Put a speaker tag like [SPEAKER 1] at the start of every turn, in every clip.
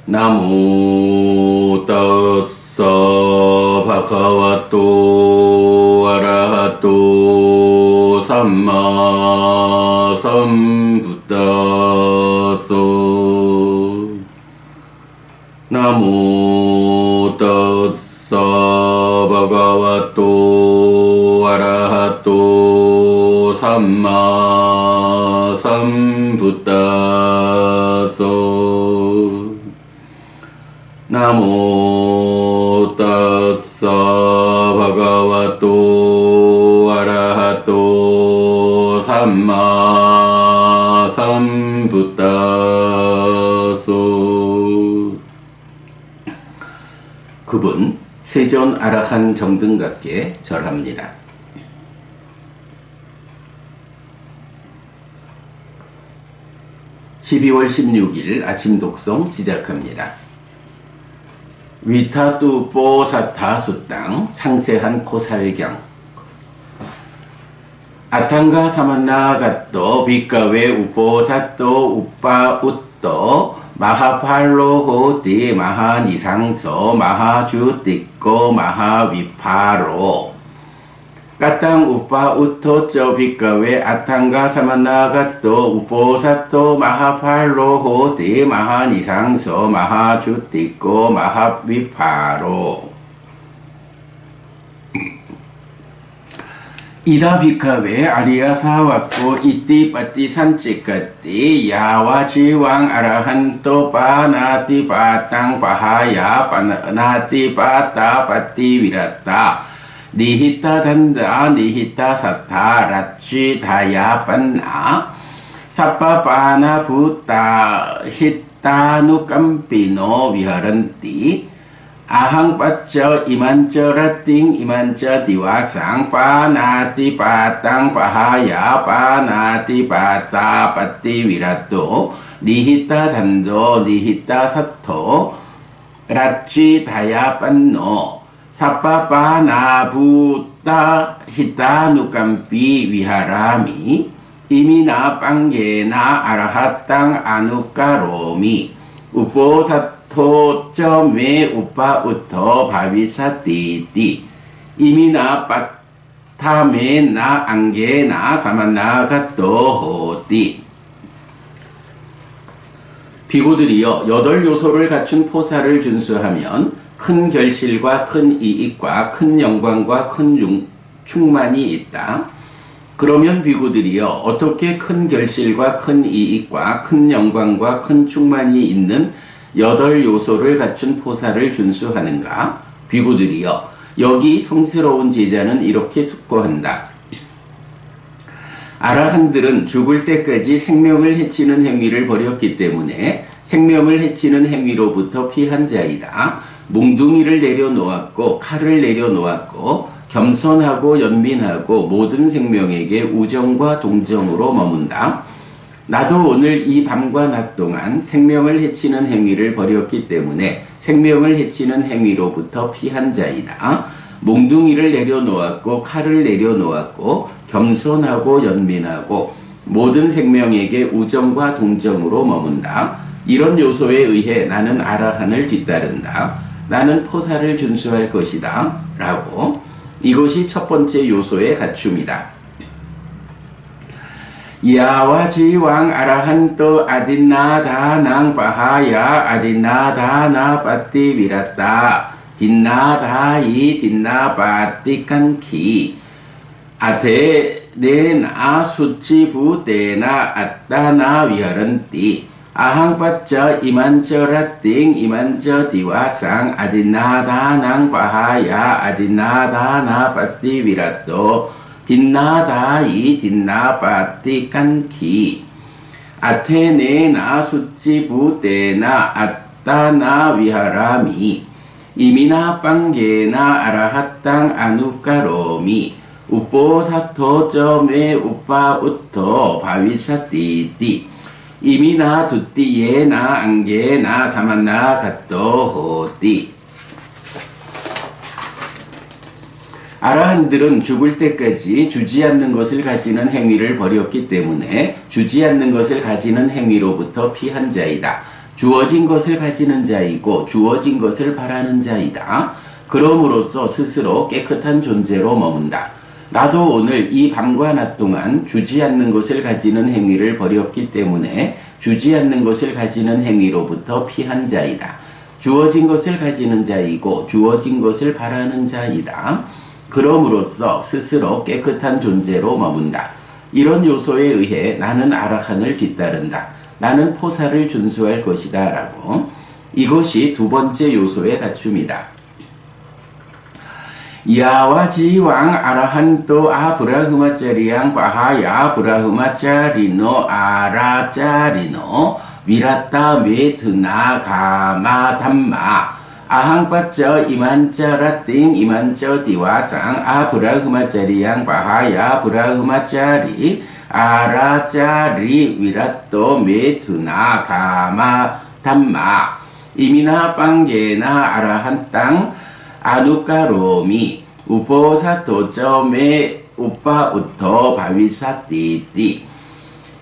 [SPEAKER 1] 나모 따사 바카와토 아라하토 삼마 삼부타소 나모 따사 바카와토 아라하토 삼마 삼부타소 나모 따사 바가와토 아라하토 삼마 삼부타소. 그분 세존 아라한 정등각께 절합니다. 12월 16일 아침 독송 시작합니다. 위타뚜 뽀사타 수땅 상세한 포살경 아탄가 사만나 갓도 비카웨 우뽀사또 우빠 웃도 마하팔로 호띠 마하니상서 마하주띠꼬 마하위파로 까땅 우빠 우토 쩌 비카웨 아탄가 사만나 갓도 우뽀사또 마하팔로 호띠 마하니상서 마하주띠꼬 마하위파로 이다 비카웨 아리아사와코 이띠 빠띠 산찌까띠 야와지왕 아라한토 파나띠 파땅 파하야 파나띠 파따 빠띠 위라따 니히타 단다 니히타 사타 라치 다야 판나 사빠파나 부따 히타누 깜피노 위하란띠 아항빠쩌 이만쩌 라띵 이만쩌 디와상 파나띠 파땅 파하야 파나띠 파따 빠띠 위라또 니히타 단도 니히타 사토 라치 다야 판노 사빠파나 부따 히타누 깜피 위하라미 이미나 빵게나 아라하땅 아누까로미 우포사토 점메 우빠 우토 바위사띠띠 이미나 빠타메나 안게나 사만나 갓도 호띠. 비구들이여 8요소를 갖춘 포사를 준수하면 큰 결실과 큰 이익과 큰 영광과 큰 충만이 있다. 그러면 비구들이여 어떻게 큰 결실과 큰 이익과 큰 영광과 큰 충만이 있는 8요소를 갖춘 포사를 준수하는가? 비구들이여 여기 성스러운 제자는 이렇게 숙고한다. 아라한들은 죽을 때까지 생명을 해치는 행위를 벌였기 때문에 생명을 해치는 행위로부터 피한 자이다. 몽둥이를 내려놓았고 칼을 내려놓았고 겸손하고 연민하고 모든 생명에게 우정과 동정으로 머문다. 나도 오늘 이 밤과 낮 동안 생명을 해치는 행위를 벌였기 때문에 생명을 해치는 행위로부터 피한 자이다. 몽둥이를 내려놓았고 칼을 내려놓았고 겸손하고 연민하고 모든 생명에게 우정과 동정으로 머문다. 이런 요소에 의해 나는 아라한을 뒤따른다. 나는 포사를 준수할 것이다. 라고 이것이 첫 번째 요소의 갖춤이다. 야와지왕 아라한토 아딘나다낭 파하야 아딘나다나 빠띠 위라따 딘나다이 딘나빠띠칸키 아테네나 수치부테나 아따나 위하란띠 아항빠쩌 이만쩌 라띵 이만쩌 디와상 아딘나다낭 파하야 아딘나다나 빠띠 위라또 딘나다이 딘나빠띠칸키 아테네나 수치부테나 아따나 위하라미 이미나 빵게나 아라하땅 아누까로미 우포사토 점에 우빠 우토 바위사띠띠 이미나 두띠예나 안게나 사만나 갓도 호띠. 아라한들은 죽을 때까지 주지 않는 것을 가지는 행위를 벌였기 때문에 주지 않는 것을 가지는 행위로부터 피한 자이다. 주어진 것을 가지는 자이고 주어진 것을 바라는 자이다. 그럼으로써 스스로 깨끗한 존재로 머문다. 나도 오늘 이 밤과 낮 동안 주지 않는 것을 가지는 행위를 버렸기 때문에 주지 않는 것을 가지는 행위로부터 피한 자이다. 주어진 것을 가지는 자이고 주어진 것을 바라는 자이다. 그럼으로써 스스로 깨끗한 존재로 머문다. 이런 요소에 의해 나는 아라한을 뒤따른다. 나는 포사를 준수할 것이다. 라고. 이것이 두 번째 요소의 갖춤이다. 야와 지왕 아라한토 아브라흐마짜리양 바하야 브라흐마짜리노 아라짜리노 위라타 메트나 가마 담마 아항빠쩌 이만짜라띵 이만쩌 디와상 아브라흐마짜리양 바하야 브라흐마짜리 아라짜리 위라또 메트나 가마 담마 이미나 빵게나 아라한 땅 아누카로미 우포사토점에 우파우토 바위사띠띠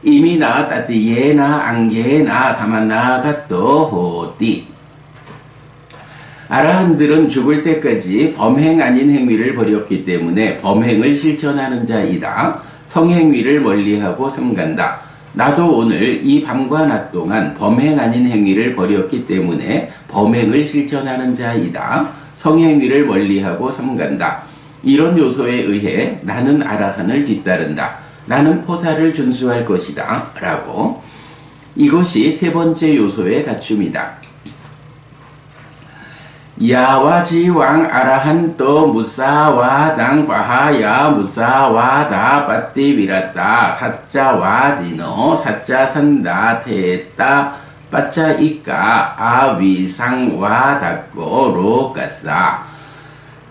[SPEAKER 1] 이미나 따띠예나 안게나 사마나가또 호띠. 아라한들은 죽을 때까지 범행 아닌 행위를 벌였기 때문에 범행을 실천하는 자이다. 성행위를 멀리하고 삼간다. 나도 오늘 이 밤과 낮 동안 범행 아닌 행위를 벌였기 때문에 범행을 실천하는 자이다. 성행위를 멀리하고 삼간다. 이런 요소에 의해 나는 아라한을 뒤따른다. 나는 포사를 준수할 것이다. 라고. 이것이 세 번째 요소의 갖춤이다. 야와 지왕 아라한토 무사와당 바하야 무사와다 빠띠비라따 사짜와디노 사짜산다 테따 빠짜이까 아위상와다꼬 로가사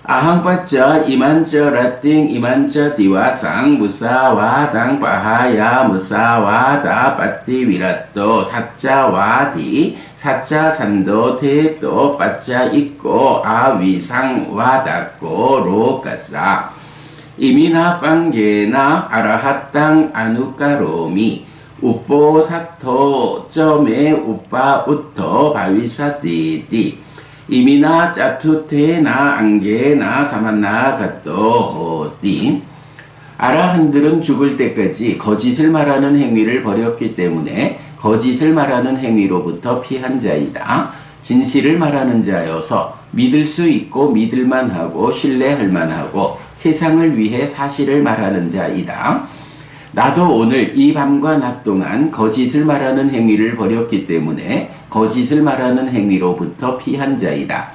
[SPEAKER 1] 아항빠짜 이만쩌 라띵 이만쩌 디와상 무사와당 바하야 무사와다 빠띠위라또 사짜와디 사짜산도 테또 빠짜이꼬 아위상와다꼬 로가사 이미나 빵게나 아라핫땅 아누카로미 우포사토 점에 우파우토 바위사띠띠 이미나 짜투테나 안게나 사만나가또 호띠. 아라한들은 죽을 때까지 거짓을 말하는 행위를 벌였기 때문에 거짓을 말하는 행위로부터 피한 자이다. 진실을 말하는 자여서 믿을 수 있고 믿을만 하고 신뢰할 만하고 세상을 위해 사실을 말하는 자이다. 나도 오늘 이 밤과 낮 동안 거짓을 말하는 행위를 벌였기 때문에 거짓을 말하는 행위로부터 피한 자이다.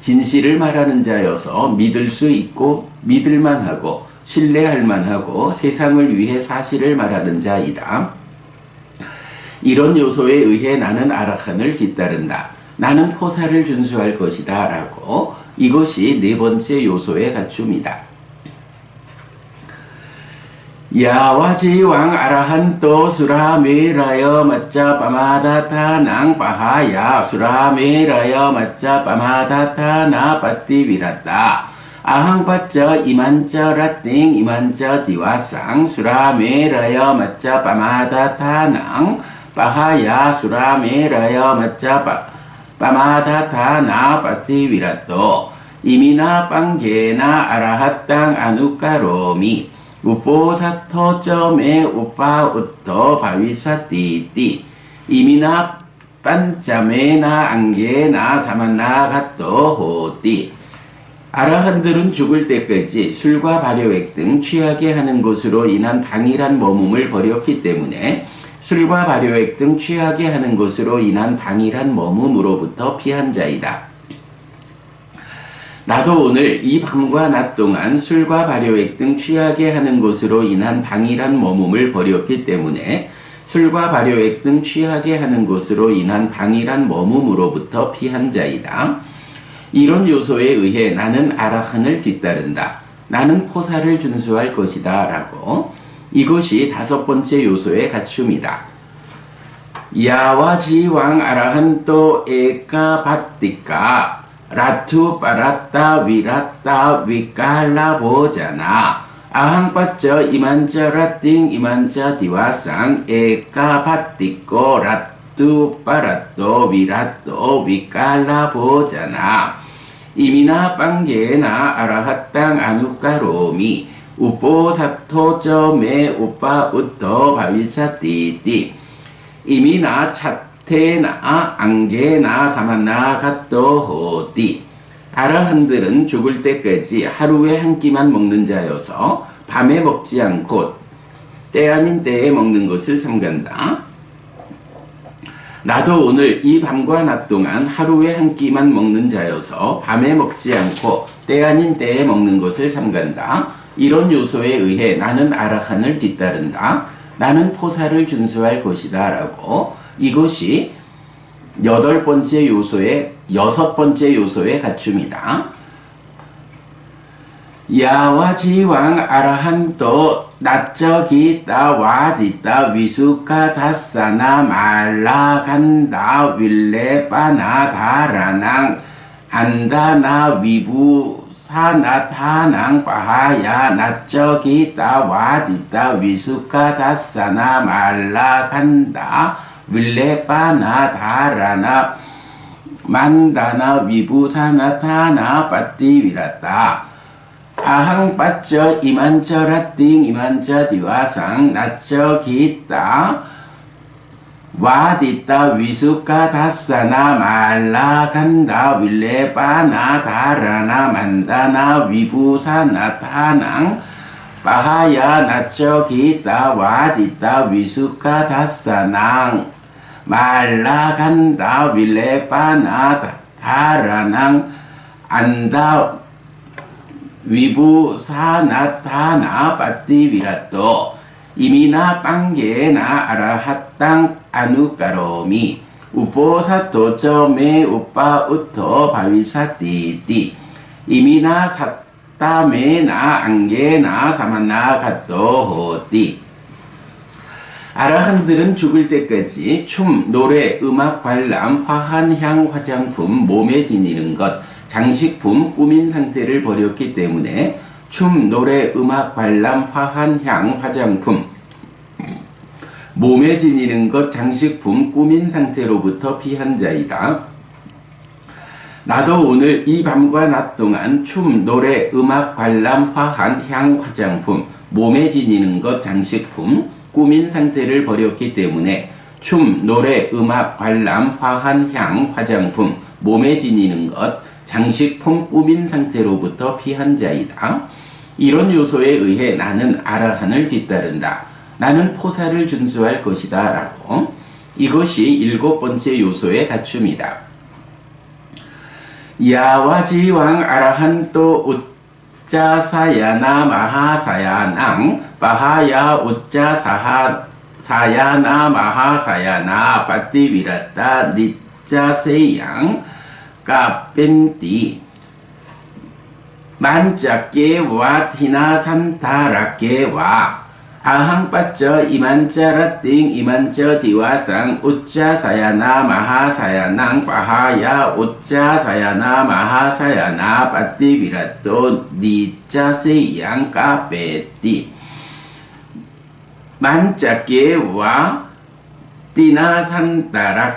[SPEAKER 1] 진실을 말하는 자여서 믿을 수 있고 믿을만 하고 신뢰할 만하고 세상을 위해 사실을 말하는 자이다. 이런 요소에 의해 나는 아라한을 뒤따른다. 나는 포사를 준수할 것이다. 라고. 이것이 네 번째 요소의 갖춤이다. 야와 지왕 아라한토 수라메라여 맞자 빠마다타낭 빠하야 수라메라여 맞자 빠마다타나 빠띠비라따 아항빠쩌 이만쩌 라띵 이만쩌 디와상 수라메라여 맞자 빠마다타낭 빠하야 수라메라여 맞자 빠마다타나 빠띠비라또 이미나 빵게나 아라핫땅 아누카로미 우포사토점에 우파우토 바위사띠띠 이미나 빤짜메나 안게나 사만나가또 호띠. 아라한들은 죽을 때까지 술과 발효액 등 취하게 하는 것으로 인한 방일한 머뭅을 벌였기 때문에 술과 발효액 등 취하게 하는 것으로 인한 방일한 머뭅으로부터 피한 자이다. 나도 오늘 이 밤과 낮 동안 술과 발효액 등 취하게 하는 것으로 인한 방일한 머뭅을 벌였기 때문에 술과 발효액 등 취하게 하는 것으로 인한 방일한 머뭅으로부터 피한 자이다. 이런 요소에 의해 나는 아라한을 뒤따른다. 나는 포사를 준수할 것이다. 라고. 이것이 다섯 번째 요소의 갖춤이다. 야와 지왕 아라한토 에까 바띠까 라투 파라따 위라따 위깔라보자나 아항빠쩌 이만쩌 라띵 이만쩌 디와상 에까 바띠꼬 우뚜 빠라또 위라또 위깔라보자나 이미나 빵게나 아라핫땅 아누까로미 우뽀사토점에 우빠 우토 바위사띠띠 이미나 차테나 안게나 사마나 갓도 호띠 아라한들은 죽을 때까지 하루에 한 끼만 먹는 자여서 밤에 먹지 않고 때 아닌 때에 먹는 것을 삼간다. 나도 오늘 이 밤과 낮 동안 하루에 한 끼만 먹는 자여서 밤에 먹지 않고 때 아닌 때에 먹는 것을 삼간다. 이런 요소에 의해 나는 아라칸을 뒤따른다. 나는 포사를 준수할 것이다. 라고 이것이 여섯 번째 요소의 갖춤이다. 야와지왕 아라한또 나쩌기따 와디따 위수카 다사나 말라간다 윌레빠나 다라낭 안다나 위부사나 타낭 빠하야 나쩌기따 와디따 위수카 다사나 말라간다 윌레빠나 다라나 만다나 위부사나 타나 빠띠위라따 아항 빠쩌 이만쩌라띵 이만쩌 디와상 나쩌 기따 와디따 위수카 다사나 말라간다 윌레빠나 다라나 만다나 위부사나 타낭 빠하야 나쩌 기따 와디따 위수카 다사낭 말라간다 윌레빠나 다라낭 안다 위부사나타나 빠띠비라또 이미나 빵게나 아라핫땅 아누까로미 우포사토점에 우빠 우토 바위사띠띠 이미나 사따메나 안게나 사마나 갓도 호띠 아라한들은 죽을 때까지 춤, 노래, 음악, 관람, 화한, 향, 화장품, 몸에 지니는 것 장식품, 꾸민 상태를 버렸기 때문에 춤, 노래, 음악, 관람, 화한, 향, 화장품, 몸에 지니는 것, 장식품, 꾸민 상태로부터 피한 자이다. 나도 오늘 이 밤과 낮 동안 춤, 노래, 음악, 관람, 화한, 향, 화장품, 몸에 지니는 것, 장식품, 꾸민 상태를 버렸기 때문에 춤, 노래, 음악, 관람, 화한, 향, 화장품, 몸에 지니는 것, 장식품 꾸민 상태로부터 피한 자이다. 이런 요소에 의해 나는 아라한을 뒤따른다. 나는 포사를 준수할 것이다. 라고 이것이 일곱 번째 요소의 갖춤이다. 야와지왕 아라한또 우짜사야나 마하사야낭 바하야 우짜사야나 마하사야나 빠띠비라따 니짜세양 까뺀띠 만짜깨와 티나산타라깨와 아항빠쩌 이만짜라띵 이만쩌 디와상 우짜사야나 마하사야낭 빠하야 우짜사야나 마하사야나 빠띠비라또 니짜세양 까빼띠 만짜깨와 티나산타라깨와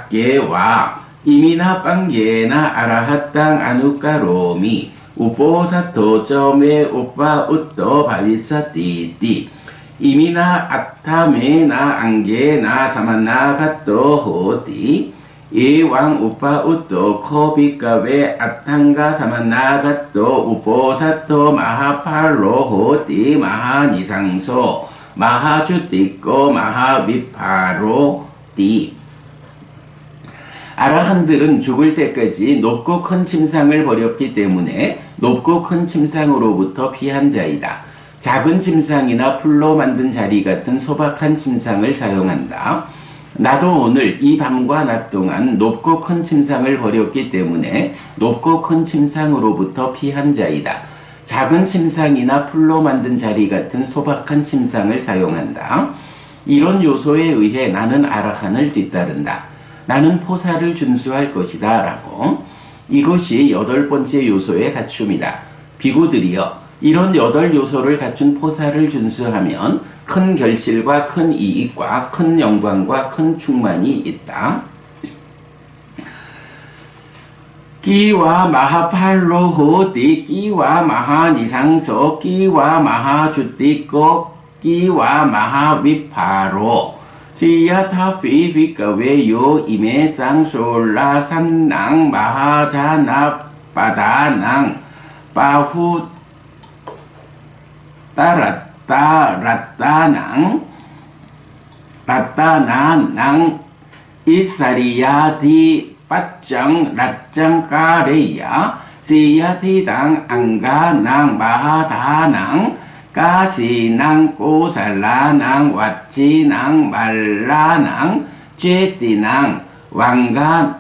[SPEAKER 1] 이미나 빵게나 아라핫땅 아누까로미 우포사토점에 우빠 우또 바위사띠띠 이미나 아타메나 안게나 사마나 갓도 호띠 이왕 우빠 우또 코비카베 아탄가 사마나 갓도 우포사토 마하팔로 호띠 마하니상소 마하주띠꼬 마하비파로 띠 아라한들은 죽을 때까지 높고 큰 침상을 버렸기 때문에 높고 큰 침상으로부터 피한 자이다. 작은 침상이나 풀로 만든 자리 같은 소박한 침상을 사용한다. 나도 오늘 이 밤과 낮 동안 높고 큰 침상을 버렸기 때문에 높고 큰 침상으로부터 피한 자이다. 작은 침상이나 풀로 만든 자리 같은 소박한 침상을 사용한다. 이런 요소에 의해 나는 아라칸을 뒤따른다. 나는 포사를 준수할 것이다. 라고 이것이 여덟 번째 요소의 갖춤이다. 비구들이여 이런 여덟 요소를 갖춘 포사를 준수하면 큰 결실과 큰 이익과 큰 영광과 큰 충만이 있다. 끼와 마하팔로 호띠 끼와 마하니상소 끼와 마하주띠꼬 끼와 마하위파로 지야타피 비까웨요 이메상솔라산낭 마하자나 바다낭 바후 라따나낭 이사리야디 빠짱 라짱까레야 시야티당 앙가낭 마하다낭 가시낭 꼬살라낭 왓지낭 말라낭 제띠낭 왕가낭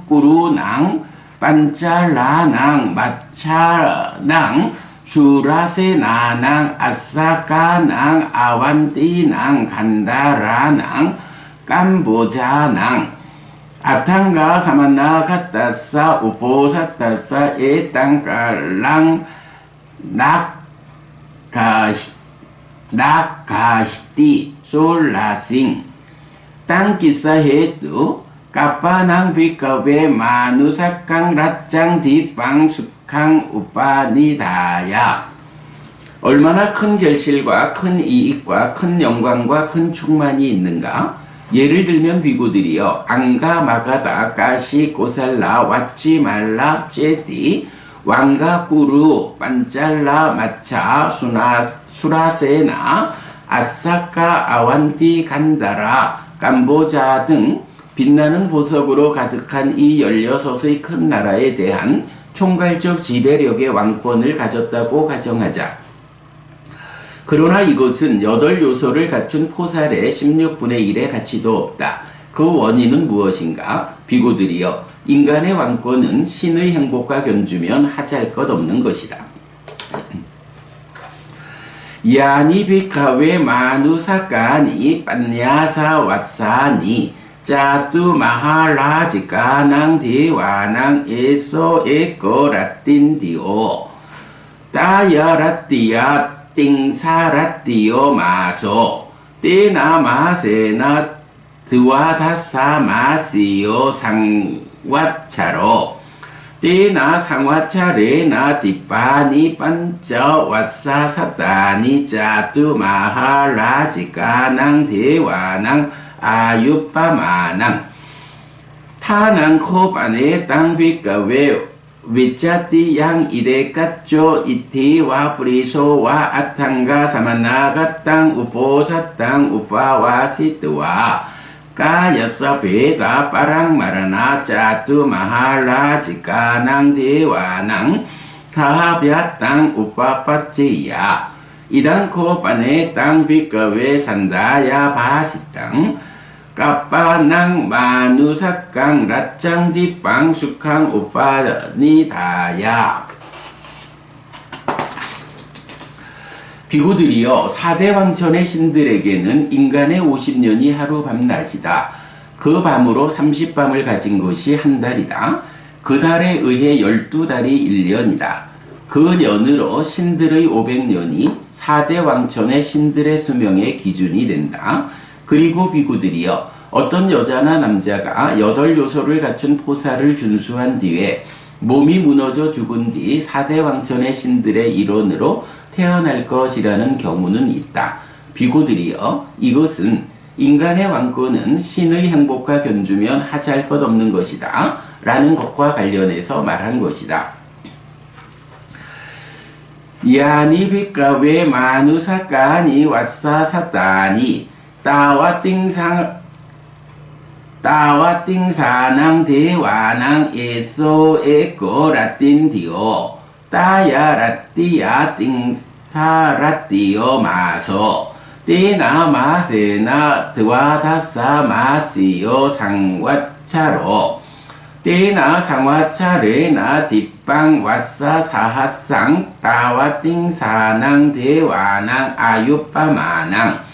[SPEAKER 1] 꾸루낭 반짤라낭 마차낭 수라세나낭 아사카낭 아완띠낭 간다라낭 캄보자낭 아탕가 사만나 가따사 우포사따사 에땅깔랑 낙가히띠 솔라싱 땅기사헤뚜 까빠낭 비까베 마누사캉 라짱 디팡 숙캉 우파니다야. 얼마나 큰 결실과 큰 이익과 큰 영광과 큰 충만이 있는가? 예를 들면 비구들이여 앙가 마가다 까시 고살라 왓지 말라 제디 왕가 꾸루 반짤라 마차 수라세나 아사카 아완티 간다라 캄보자 등 빛나는 보석으로 가득한 이 16의 큰 나라에 대한 총괄적 지배력의 왕권을 가졌다고 가정하자. 그러나 이것은 8요소를 갖춘 포살의 16분의 1의 가치도 없다. 그 원인은 무엇인가? 비구들이여 인간의 왕권은 신의 행복과 견주면 하잘 것 없는 것이다. 야니 비카웨 마누사까니 빤야사 왓사니 짜뚜 마하라지까낭 디와낭 에소 에코 라틴디오 따야라띠야 띵사라띠오 마소 띠나 마세나 드와다사 마시오 상와차로 띠나 상와차레나 디파니 반저 왓사 사타니 짜뚜 마하라지까낭 디와낭 아유빠마낭 타낭 코바네 땅비까웨 위짜띠 양 이데까쪼 이티와 프리소와 아탕가 사마나가 땅 우포사 땅 우파와 시트와 까야사페다 빠랑마라나 짜뚜 마하라지까낭 디와낭 사하비아 땅 우파파찌야 이단 코바네 땅 비까웨 산다야 바시 땅 까빠낭 마누사깡 라짱 디팡 숙캉 우파니다야. 비구들이여 4대 왕천의 신들에게는 인간의 50년이 하루 밤낮이다. 그 밤으로 30밤을 가진 것이 한 달이다. 그 달에 의해 12달이 1년이다. 그 년으로 신들의 500년이 4대 왕천의 신들의 수명의 기준이 된다. 그리고 비구들이여 어떤 여자나 남자가 8요소를 갖춘 포살을 준수한 뒤에 몸이 무너져 죽은 뒤 4대 왕천의 신들의 일원으로 태어날 것이라는 경우는 있다. 비구들이여 이것은 인간의 왕권은 신의 행복과 견주면 하잘 것 없는 것이다 라는 것과 관련해서 말한 것이다. 야니 비까웨 마누사까니 왓사사따니 따와띵사낭 대와낭 에소 에코 라틴디오 따야라띠야 띵사라띠오 마소 띠나 마세나 드와다사 마시오 상와차로 띠나 상와차레나 뒷방 왓사 사하상 따와띵사낭 대와낭 아유빠마낭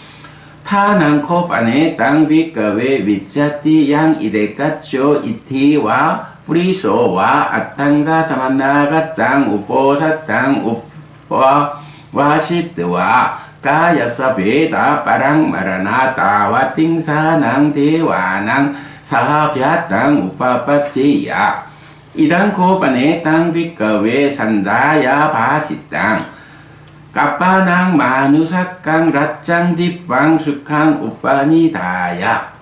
[SPEAKER 1] 타낭 코바네 땅 비까웨 위짜띠 양 이데까쪼 이티와 프리소와 아탕가 사만나가 땅 우포사 땅 우파 와시트와 까야사 베다 빠랑 마라나 따와 띵사낭 대와낭 사하비아땅 우파빠제야 이당 고반에 땅 빗가외 산다야 바시땅 까빠낭 마누사깡 라짱 뒷방 숙항 우파니다야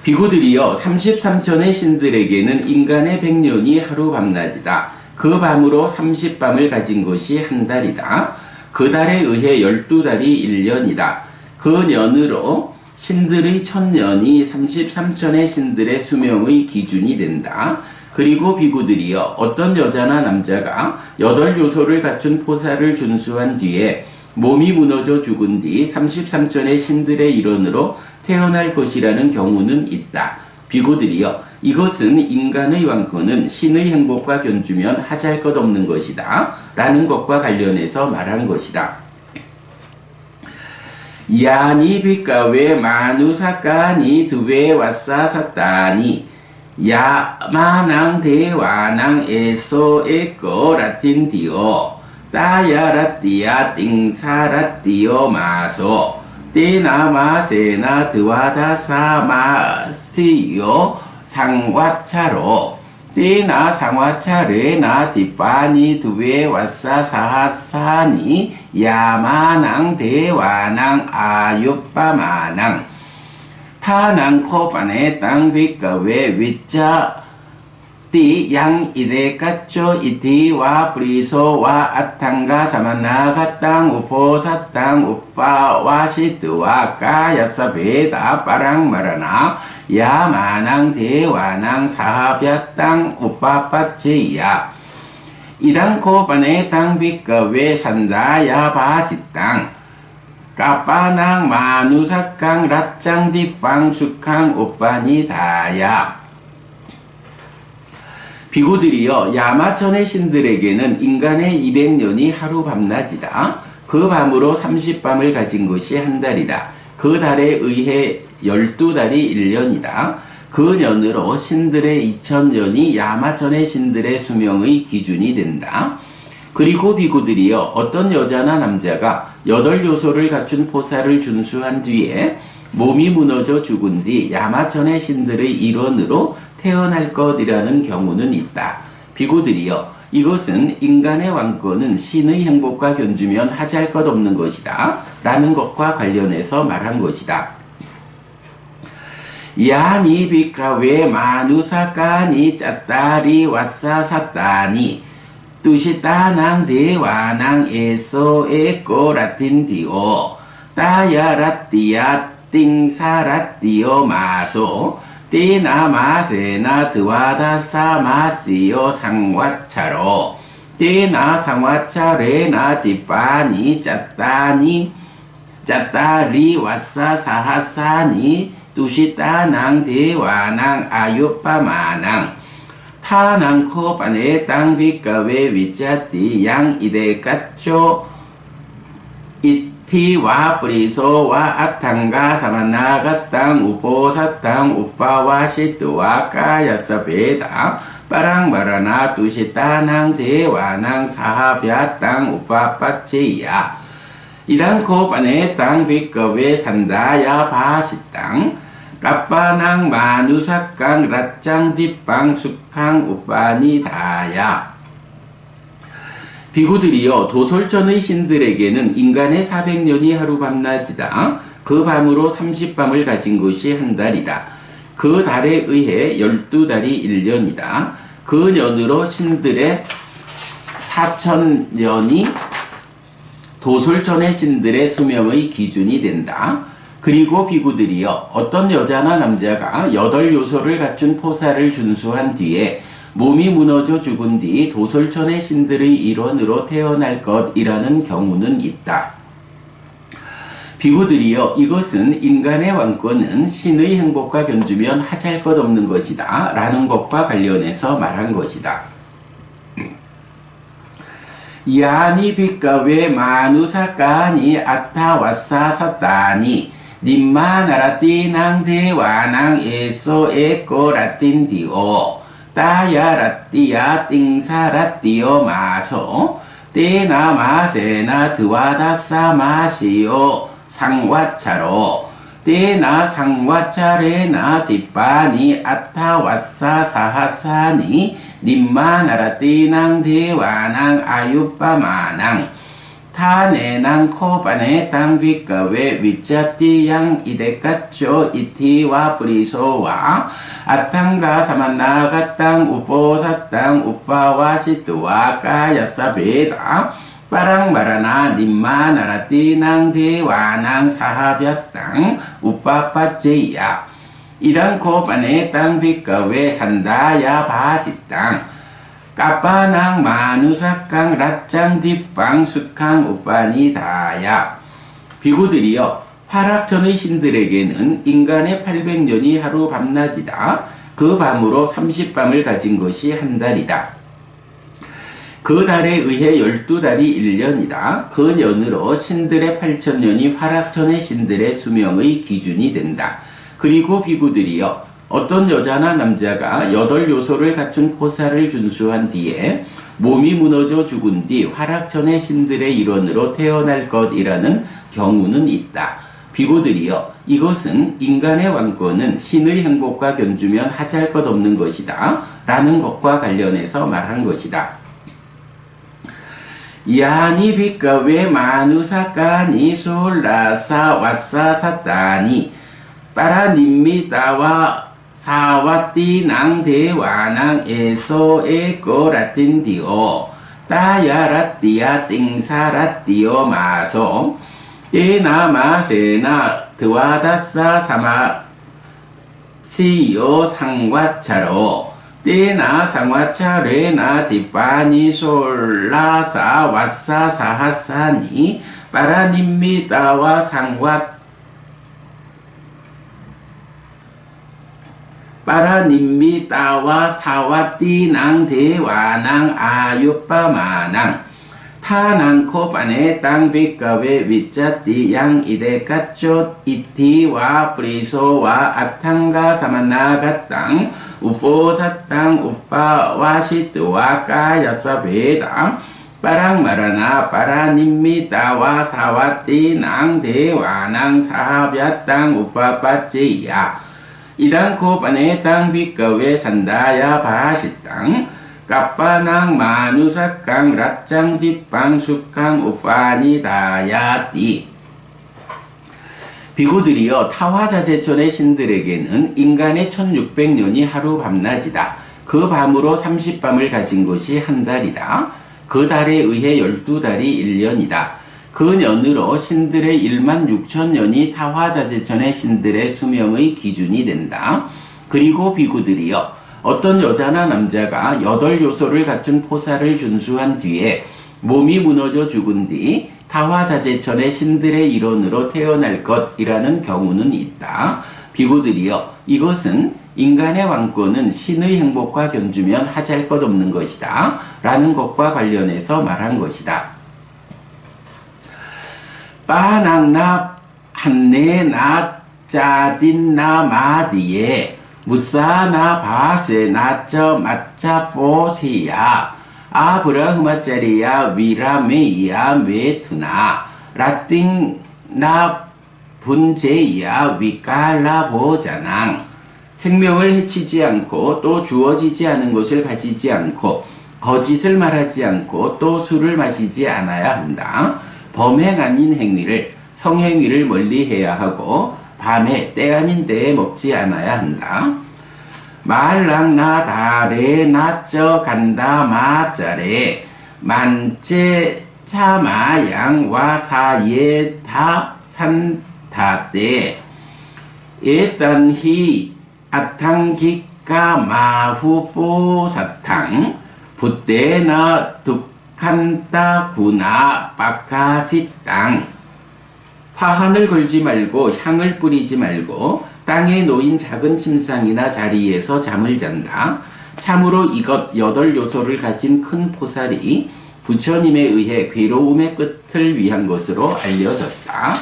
[SPEAKER 1] 비구들이여 33천의 신들에게는 인간의 100년이 하루 밤낮이다. 그 밤으로 30밤을 가진 것이 한 달이다. 그 달에 의해 12달이 1년이다. 그 년으로 신들의 1000년이 33천의 신들의 수명의 기준이 된다. 그리고 비구들이여 어떤 여자나 남자가 8요소를 갖춘 포사를 준수한 뒤에 몸이 무너져 죽은 뒤 33천의 신들의 일원으로 태어날 것이라는 경우는 있다. 비구들이여 이것은 인간의 왕권은 신의 행복과 견주면 하잘것없는 것이다. 라는 것과 관련해서 말한 것이다. 야니 빗가외 마누사까니 드웨 왓사사따니 야마낭 대와낭 에소 에꺼 라틴 디오 따야라띠야 띵사라띠오 마소 띠나마세나 드와다사마시요 상와차로 띠나 상와차레나 뒷바니 두웨 왓사사하사니 야마낭 대와낭 아유빠마낭 타낭 코바네 땅 빗가외 위자 띠 양 이레 까쪼 이티와 프리소와 아탕가 사마나가 땅 우포사 땅 우파와 시트와 까야사 베다 빠랑 마라나 야마낭 대와낭 사하비아 땅 우파빠제야 이당 코바네 땅 빗가외 산다야 바시 땅 까빠낭 마누사깡 라짱 뒷방 숙항 우파니다야 비구들이여 야마천의 신들에게는 인간의 200년이 하루 밤낮이다. 그 밤으로 30밤을 가진 것이 한 달이다. 그 달에 의해 12달이 1년이다. 그 년으로 신들의 2000년이 야마천의 신들의 수명의 기준이 된다. 그리고 비구들이여 어떤 여자나 남자가 8요소를 갖춘 포사를 준수한 뒤에 몸이 무너져 죽은 뒤 야마천의 신들의 일원으로 태어날 것이라는 경우는 있다. 비구들이여 이것은 인간의 왕권은 신의 행복과 견주면 하잘것없는 것이다. 라는 것과 관련해서 말한 것이다. 야니 비카웨 마누사까니 짜따리 왓사사따니 뚜시따낭 대와낭 에소에꼬 라틴디오 따야라띠야 띵사라띠오 마소 띠나마세나 드와다사마시오 상와차로 띠나 상와차레나 뒷바니 짰따니 짰따리 왓사사하사니 뚜시따낭 대와낭 아유빠마낭 타낭 코바네 땅 빗가외 위자띠 양 이레 까쪼 이티와 프리소와 아탕가 사마나가 땅 우포사 땅 우파와 시트와 까야사 베다 빠랑 마라나 뚜시따낭 대와낭 사하비아 땅 우파빠제야 이당 코바네 땅 빗가외 산다야 바시 땅 까빠낭 마누사깡 라짱 뒷방 숙항 우파니다야 비구들이여 도솔전의 신들에게는 인간의 400년이 하루 밤낮이다. 그 밤으로 30밤을 가진 것이 한 달이다. 그 달에 의해 12달이 1년이다. 그 년으로 신들의 4000년이 도솔전의 신들의 수명의 기준이 된다. 그리고 비구들이여 어떤 여자나 남자가 8요소를 갖춘 포사를 준수한 뒤에 몸이 무너져 죽은 뒤 도솔천의 신들의 일원으로 태어날 것이라는 경우는 있다. 비구들이여 이것은 인간의 왕권은 신의 행복과 견주면 하잘것없는 것이다 라는 것과 관련해서 말한 것이다. 야니 빗가외 마누사까니 아타와사사따니 님마나라띠낭 대와낭 에소 에꼬 라틴디오 따야라띠야 띵사라띠오 마소 띠나 마세나 드와다사 마시오 상와차로 띠나 상와차레나 뒷바니 아타와사 사하사니 님마나라띠낭 대와낭 아유빠마낭 타네낭 코바네 땅 빗가웨 위짜띠양 이데까쪼 이티와 프리소와 아탕가 사만나가 땅 우포사 땅 우파와 시뚜와 까야사베다 빠랑마라나 님마나라띠낭 대와낭 사하벼 땅 우파빠제야 이랑 코바네 땅 빗가웨 산다야 바시 땅 까빠낭 마누사깡 라짱 뒷방 숙항 우파니다야. 비구들이여 화락천의 신들에게는 인간의 800년이 하루 밤낮이다. 그 밤으로 30밤을 가진 것이 한 달이다. 그 달에 의해 12달이 1년이다. 그 년으로 신들의 8천년이 화락천의 신들의 수명의 기준이 된다. 그리고 비구들이여 어떤 여자나 남자가 8요소를 갖춘 포사를 준수한 뒤에 몸이 무너져 죽은 뒤 화락천의 신들의 일원으로 태어날 것이라는 경우는 있다. 비구들이여 이것은 인간의 왕권은 신의 행복과 견주면 하잘 것 없는 것이다 라는 것과 관련해서 말한 것이다. 야니 비가웨 마누사까니 솔라사 와사사따니 빠라님미다와 사와띠낭 대와낭 에소에 거라틴디오 따야라띠야 띵사라띠오 마소 띠나 마세나 드와다사 사마 시요 상과차로 띠나 상과차레나 디파니 솔라사 와사 사하사니 빠라님미다와 상과 빠라님미따와 사와띠낭 대와낭 아유빠마낭 타낭코바네 땅빗가웨 위짜띠양 이데까쪼 이티와 프리소와 아탕가 사만나가 땅 우포사 땅 우파와 시뚜와 까야사베다 빠랑마라나 빠라님미따와 사와띠낭 대와낭 사하벼 땅 우파빠찌야 이단 코바네 땅 빗가웨 산다야 바시 땅 까파낭 마누사깡 라짱 뒷방 숙항 우파니다야띠. 비구들이여 타화자재천의 신들에게는 인간의 1600년이 하루 밤낮이다. 그 밤으로 30밤을 가진 것이 한 달이다. 그 달에 의해 12달이 1년이다. 그 년으로 신들의 16,000년이 타화자재천의 신들의 수명의 기준이 된다. 그리고 비구들이여 어떤 여자나 남자가 8요소를 갖춘 포사를 준수한 뒤에 몸이 무너져 죽은 뒤 타화자재천의 신들의 일원으로 태어날 것이라는 경우는 있다. 비구들이여 이것은 인간의 왕권은 신의 행복과 견주면 하잘 것 없는 것이다 라는 것과 관련해서 말한 것이다. 빠낭나 한네나 짜딘나 마디에 무사나 바세나 쩌 마짜 포시야 아브라흐마짜리야 위라메이야 메투나 라띵나 분제야 위깔라 보자낭. 생명을 해치지 않고 또 주어지지 않은 것을 가지지 않고 거짓을 말하지 않고 또 술을 마시지 않아야 한다. 범행 아닌 행위를 성행위를 멀리해야 하고 밤에 때 아닌 때에 먹지 않아야 한다. 말랑나 다레 나쩌 간다 마짜레 만째 차마양 와사예 다 산타떼 에딴히 아탕기까 마후포 사탕 붓대나 둑한따 구나 바카시 땅. 화환을 걸지 말고 향을 뿌리지 말고 땅에 놓인 작은 침상이나 자리에서 잠을 잔다. 참으로 이것 8요소를 가진 큰 포살이 부처님에 의해 괴로움의 끝을 위한 것으로 알려졌다.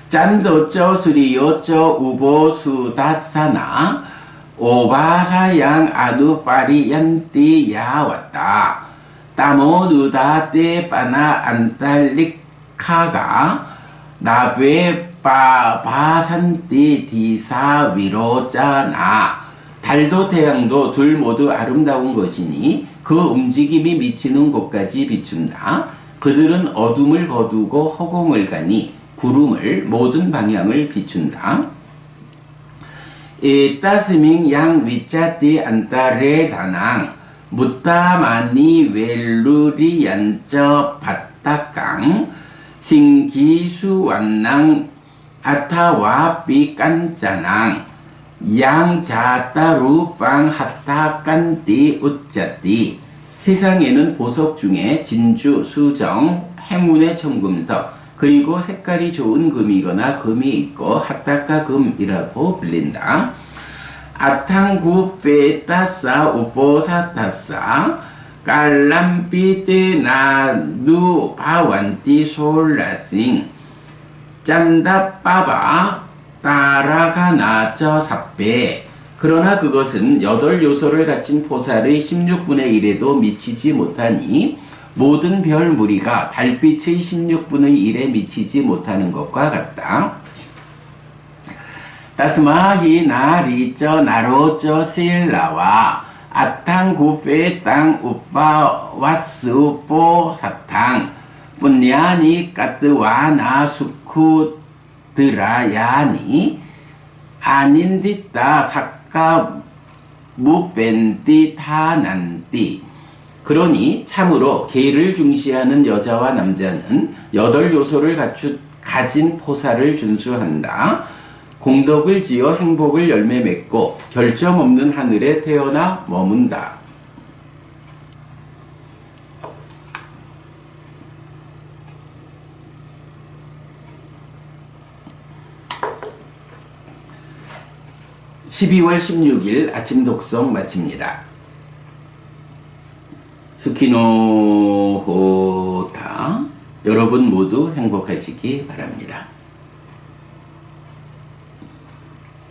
[SPEAKER 1] 짠도쩌 수리요쩌 우보수다사나 오바사양 아누파리얀띠 야왔다. 따모누다 떼바나 안달리카가 나베 바산띠 디사 위로자나. 달도 태양도 둘 모두 아름다운 것이니 그 움직임이 미치는 곳까지 비춘다. 그들은 어둠을 거두고 허공을 가니 구름을 모든 방향을 비춘다. 따스밍 양 위짜띠 안따레 다낭 무따마니 웰루리 얀저 바따깡 싱기수 완낭 아타와 비깐짜낭 양자따루 팡 하타깐띠 우짜띠. 세상에는 보석 중에 진주, 수정, 행운의 청금석, 그리고 색깔이 좋은 금이거나 금이 있고 하타카 금이라고 불린다. 아탕구 페타사 우포사타사 깔람피테 나누 바완띠 솔라싱 짠다빠바 따라가 나저 삽배. 그러나 그것은 8요소를 갖춘 포살의 16분의 1에도 미치지 못하니 모든 별 무리가 달빛의 16분의 1에 미치지 못하는 것과 같다. 따스마히 나리쩌 나로쩌 실라와 아탕구페 땅 우파 와스 포 사탕 뿐냐니 까뜨와나 수쿠 드라야니 아닌디따 사카 무펜띠 타난띠. 그러니 참으로 개를 중시하는 여자와 남자는 8요소를 가진 포살을 준수한다. 공덕을 지어 행복을 열매 맺고 결점 없는 하늘에 태어나 머문다. (12월 16일) 아침 독성 마칩니다. 스키노호타. 여러분 모두 행복하시기 바랍니다.